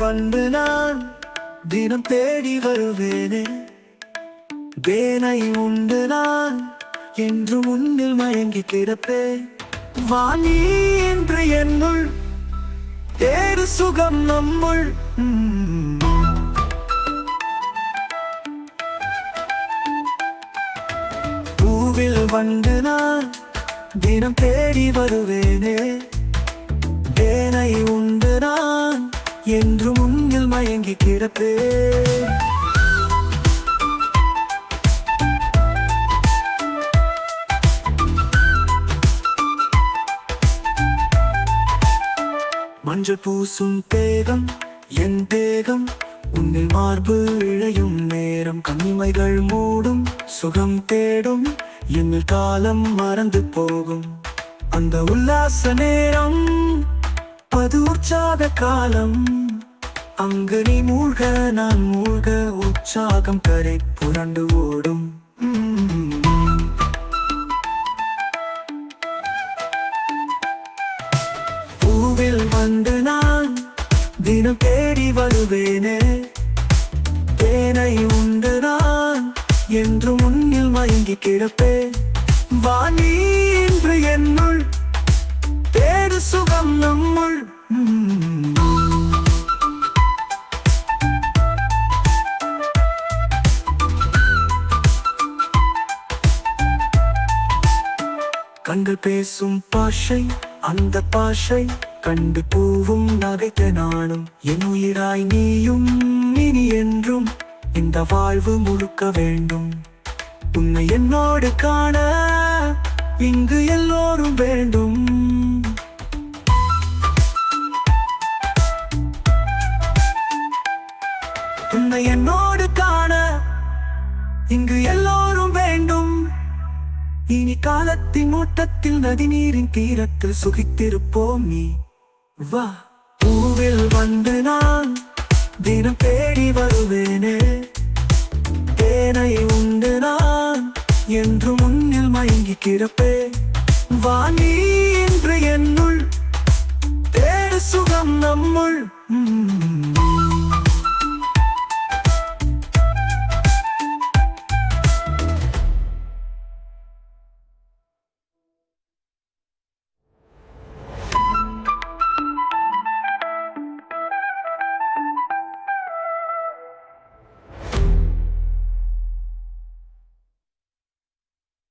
வந்து நான் தினம் தேடி வருவேனே. தேனை உண்டு நான் என்று முன்னில் மயங்கி கிடப்பேன். வாணி என்று என்னுள் தேடு சுகம் நம்முள். பூவில் வந்து நான் தினம் தேடி வருவேனே. தேனை உண்டு நான் என்று முன்னில் மயங்கி கிடப்பேன். மஞ்சள் பூசும் தேகம் என் தேகம், உன்னில் மார்பு இழையும் நேரம். கண்மைகள் மூடும் சுகம் தேடும், என்னில் காலம் மறந்து போகும். அந்த உல்லாச நேரம் அது உற்சாக காலம். அங்கு நீ மூழ்க நான் மூழ்க, உற்சாகம் கரை புரண்டு ஓடும். பூவில் வந்து நான் தினம் தேடி வருவேனே. தேனை உண்டு நான் என்று முன்னில் மயங்கி கிடப்பேன். வாணி என்று என்னுள் தேடு சுகம் நம்முள். கண்கள் பேசும் பாஷை, அந்த பாஷை கண்டு பூவும் நகைத்த நானும். என் உயிராய் நீயும் இனி என்றும் இந்த வாழ்வு முழுக்க வேண்டும். உன்னை என்னோடு காண இங்கு எல்லோரும் வேண்டும். உன்னை என்னோடு காண இங்கு எல்லோரும் வேண்டும். இனி காலத்தின் ஓட்டத்தில் நதி நீரின் தீரத்தில் சுகித்திருப்போம் நீ வா. பூவில் வந்து நான் தினம் தேடி வருவேனே. தேனை உண்டு நான் என்று முன்னில் மயங்கி கிடப்பேன்.